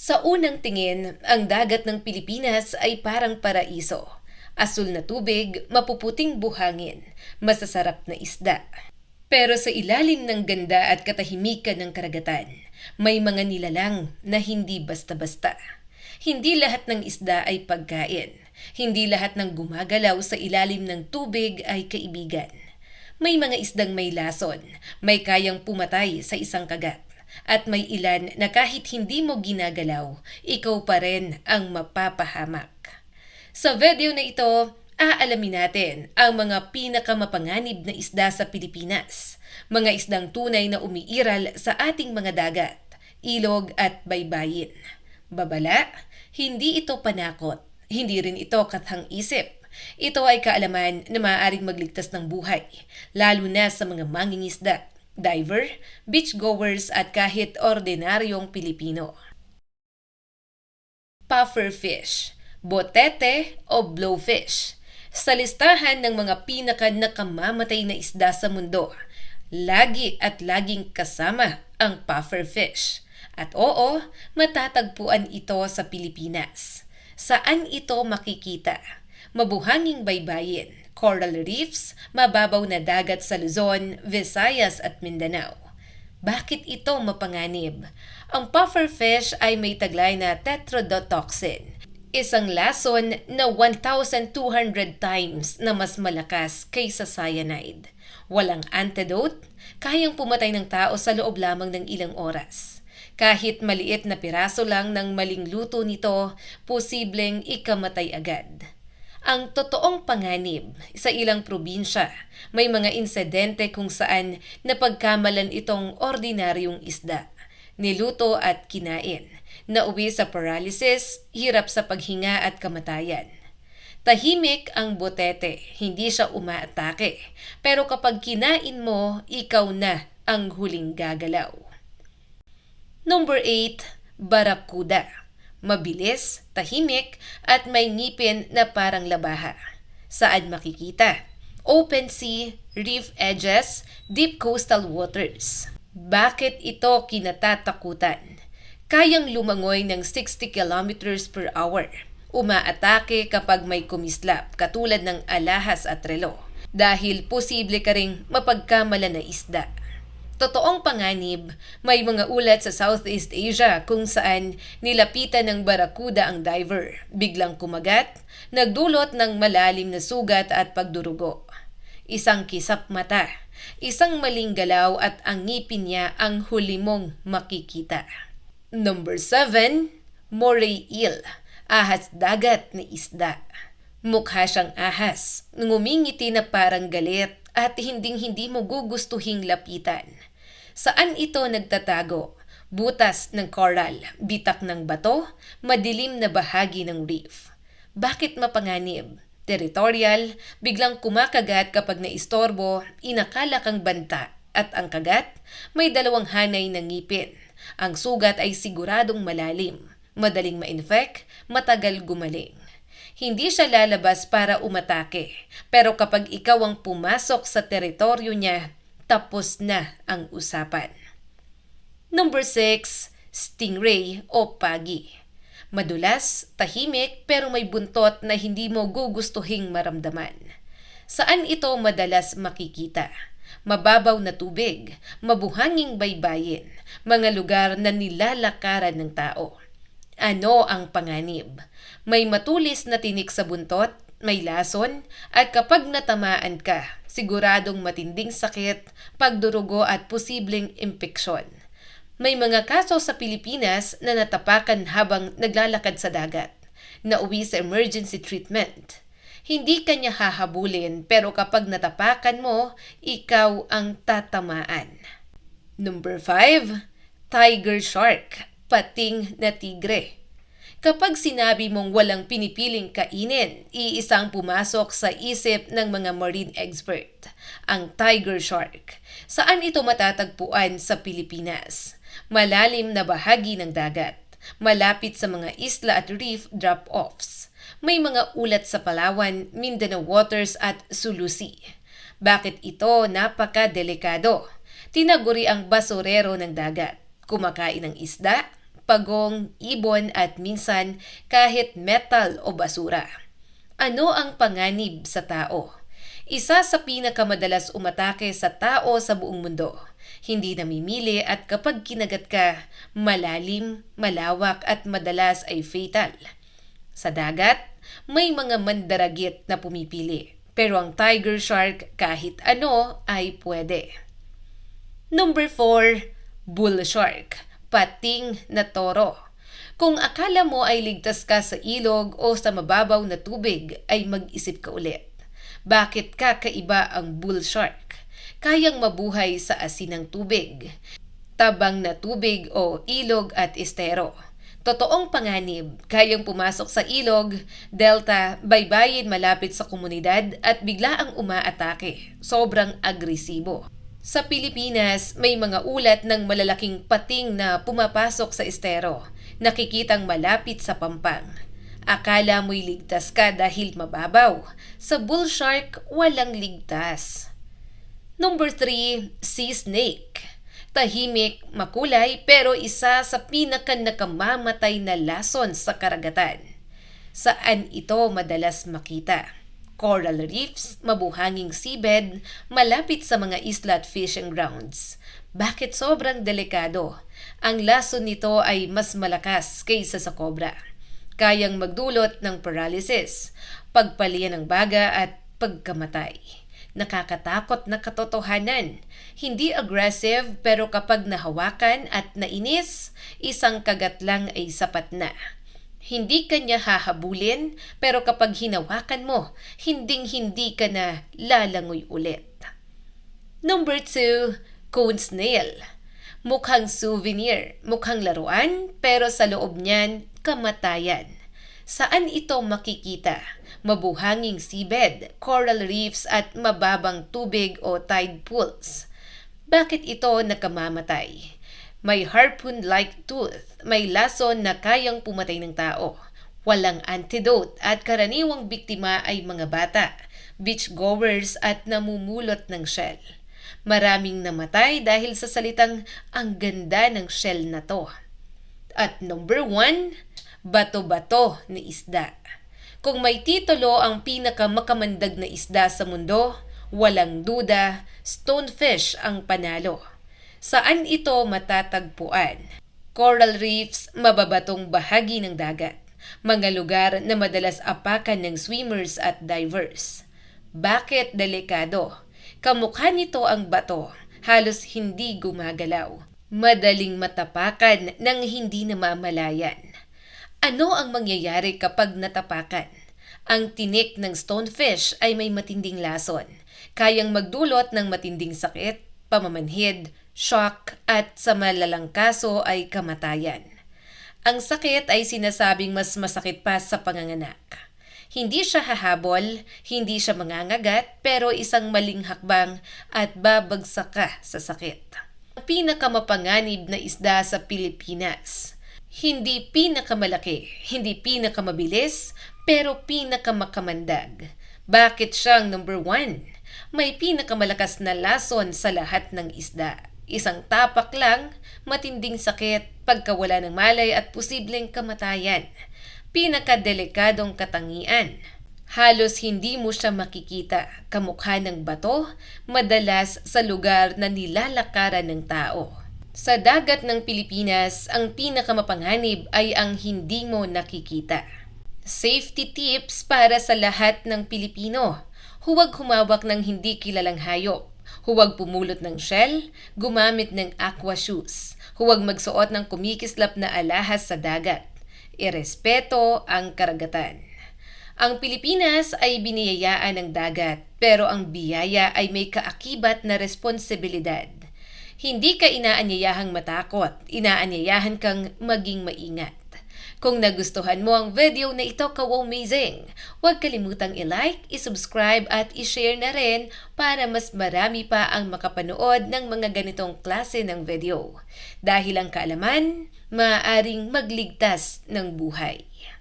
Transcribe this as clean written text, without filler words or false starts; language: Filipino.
Sa unang tingin, ang dagat ng Pilipinas ay parang paraiso. Asul na tubig, mapuputing buhangin, masasarap na isda. Pero sa ilalim ng ganda at katahimikan ng karagatan, may mga nilalang na hindi basta-basta. Hindi lahat ng isda ay pagkain. Hindi lahat ng gumagalaw sa ilalim ng tubig ay kaibigan. May mga isdang may lason, may kayang pumatay sa isang kagat. At may ilan na kahit hindi mo ginagalaw, ikaw pa rin ang mapapahamak. Sa video na ito, aalamin natin ang mga pinakamapanganib na isda sa Pilipinas. Mga isdang tunay na umiiral sa ating mga dagat, ilog at baybayin. Babala, hindi ito panakot, hindi rin ito kathang-isip. Ito ay kaalaman na maaaring magligtas ng buhay, lalo na sa mga mangingisda, diver, beachgoers at kahit ordinaryong Pilipino. Pufferfish, botete o blowfish. Sa listahan ng mga pinaka-nakamamatay na isda sa mundo, lagi at laging kasama ang pufferfish. At oo, matatagpuan ito sa Pilipinas. Saan ito makikita? Mabuhanging baybayin, coral reefs, mababaw na dagat sa Luzon, Visayas at Mindanao. Bakit ito mapanganib? Ang pufferfish ay may taglay na tetrodotoxin, isang lason na 1,200 times na mas malakas kaysa cyanide. Walang antidote, kayang pumatay ng tao sa loob lamang ng ilang oras. Kahit maliit na piraso lang ng maling luto nito, posibleng ikamatay agad. Ang totoong panganib, sa ilang probinsya, may mga insidente kung saan napagkamalan itong ordinaryong isda. Niluto at kinain, nauwi sa paralysis, hirap sa paghinga at kamatayan. Tahimik ang botete, hindi siya umaatake, pero kapag kinain mo, ikaw na ang huling gagalaw. Number 8, Barracuda. Mabilis, tahimik, at may ngipin na parang labaha. Saan makikita? Open sea, reef edges, deep coastal waters. Bakit ito kinatatakutan? Kayang lumangoy ng 60 kilometers per hour. Umaatake kapag may kumislap, katulad ng alahas at relo. Dahil posible ka ring mapagkamala na isda. Totoong panganib, may mga ulat sa Southeast Asia kung saan nilapitan ng barracuda ang diver, biglang kumagat, nagdulot ng malalim na sugat at pagdurugo. Isang kisap mata, isang maling galaw at ang ngipin niya ang huli mong makikita. Number 7, Moray eel, ahas dagat na isda. Mukha siyang ahas, ngumingiti na parang galit at hinding-hindi mo gugustuhing lapitan. Saan ito nagtatago? Butas ng coral, bitak ng bato, madilim na bahagi ng reef. Bakit mapanganib? Territorial, biglang kumakagat kapag naistorbo, inakala kang banta, at ang kagat, may dalawang hanay ng ngipin. Ang sugat ay siguradong malalim, madaling ma-infect, matagal gumaling. Hindi siya lalabas para umatake, pero kapag ikaw ang pumasok sa teritoryo niya, tapos na ang usapan. Number 6, Stingray o pagi. Madulas, tahimik, pero may buntot na hindi mo gugustuhing maramdaman. Saan ito madalas makikita? Mababaw na tubig, mabuhanging baybayin, mga lugar na nilalakaran ng tao. Ano ang panganib? May matulis na tinik sa buntot, may lason, at kapag natamaan ka, siguradong matinding sakit, pagdurugo at posibleng impeksyon. May mga kaso sa Pilipinas na natapakan habang naglalakad sa dagat, nauwi sa emergency treatment. Hindi kanya hahabulin pero kapag natapakan mo, ikaw ang tatamaan. Number 5, Tiger shark, pating na tigre. Kapag sinabi mong walang pinipiling kainin, iisang pumasok sa isip ng mga marine expert, ang tiger shark. Saan ito matatagpuan sa Pilipinas? Malalim na bahagi ng dagat, malapit sa mga isla at reef drop-offs. May mga ulat sa Palawan, Mindanao Waters at Sulu Sea. Bakit ito napakadelikado? Tinaguri ang basurero ng dagat. Kumakain ng isda, pagong, ibon at minsan kahit metal o basura. Ano ang panganib sa tao? Isa sa pinakamadalas umatake sa tao sa buong mundo. Hindi namimili at kapag kinagat ka, malalim, malawak at madalas ay fatal. Sa dagat, may mga mandaragit na pumipili. Pero ang tiger shark kahit ano ay pwede. Number 4, bull shark, pating na toro. Kung akala mo ay ligtas ka sa ilog o sa mababaw na tubig, ay mag-isip ka ulit. Bakit kakaiba ang bull shark? Kayang mabuhay sa asinang tubig, tabang na tubig o ilog at estero. Totoong panganib, kayang pumasok sa ilog, delta, baybayin malapit sa komunidad at biglaang umaatake. Sobrang agresibo. Sa Pilipinas, may mga ulat ng malalaking pating na pumapasok sa estero, nakikitang malapit sa pampang. Akala mo'y ligtas ka dahil mababaw. Sa bull shark, walang ligtas. Number 3, sea snake. Tahimik, makulay, pero isa sa pinakanakamamatay na lason sa karagatan. Saan ito madalas makita? Coral reefs, mabuhanging seabed, malapit sa mga isla at fishing grounds. Bakit sobrang delikado? Ang lason nito ay mas malakas kaysa sa cobra. Kayang magdulot ng paralysis, pagpalian ng baga at pagkamatay. Nakakatakot na katotohanan. Hindi aggressive pero kapag nahawakan at nainis, isang kagat lang ay sapat na. Hindi ka niya hahabulin pero kapag hinawakan mo, hinding-hindi ka na lalangoy ulit. Number 2, cone snail. Mukhang souvenir, mukhang laruan, pero sa loob niyan, kamatayan. Saan ito makikita? Mabuhanging seabed, coral reefs at mababang tubig o tide pools. Bakit ito nakamamatay? May harpoon-like tooth, may lason na kayang pumatay ng tao. Walang antidote at karaniwang biktima ay mga bata, beachgoers at namumulot ng shell. Maraming namatay dahil sa salitang ang ganda ng shell na to. At number 1, bato-bato na isda. Kung may titulo ang pinakamakamandag na isda sa mundo, walang duda, stonefish ang panalo. Saan ito matatagpuan? Coral reefs, mababatong bahagi ng dagat. Mga lugar na madalas apakan ng swimmers at divers. Bakit delikado? Kamukha nito ang bato, halos hindi gumagalaw. Madaling matapakan nang hindi namamalayan. Ano ang mangyayari kapag natapakan? Ang tinik ng stonefish ay may matinding lason. Kayang magdulot ng matinding sakit, pamamanhid, shock at sa malalang kaso ay kamatayan. Ang sakit ay sinasabing mas masakit pa sa panganganak. Hindi siya hahabol, hindi siya mangangagat, pero isang maling hakbang at babagsak ka sa sakit. Ang pinakamapanganib na isda sa Pilipinas. Hindi pinakamalaki, hindi pinakamabilis, pero pinakamakamandag. Bakit siyang number 1? May pinakamalakas na lason sa lahat ng isda. Isang tapak lang, matinding sakit, pagkawala ng malay at posibleng kamatayan. Pinakadelikadong katangian. Halos hindi mo siya makikita, kamukha ng bato, madalas sa lugar na nilalakaran ng tao. Sa dagat ng Pilipinas, ang pinakamapanganib ay ang hindi mo nakikita. Safety tips para sa lahat ng Pilipino. Huwag humawak ng hindi kilalang hayop. Huwag pumulot ng shell, gumamit ng aqua shoes. Huwag magsuot ng kumikislap na alahas sa dagat. Irespeto ang karagatan. Ang Pilipinas ay biniyayaan ng dagat, pero ang biyaya ay may kaakibat na responsibilidad. Hindi ka inaanyayahang matakot, inaanyayahan kang maging maingat. Kung nagustuhan mo ang video na ito, ka-amazing! Huwag kalimutang i-like, i-subscribe at i-share na rin para mas marami pa ang makapanood ng mga ganitong klase ng video. Dahil ang kaalaman, maaaring magligtas ng buhay.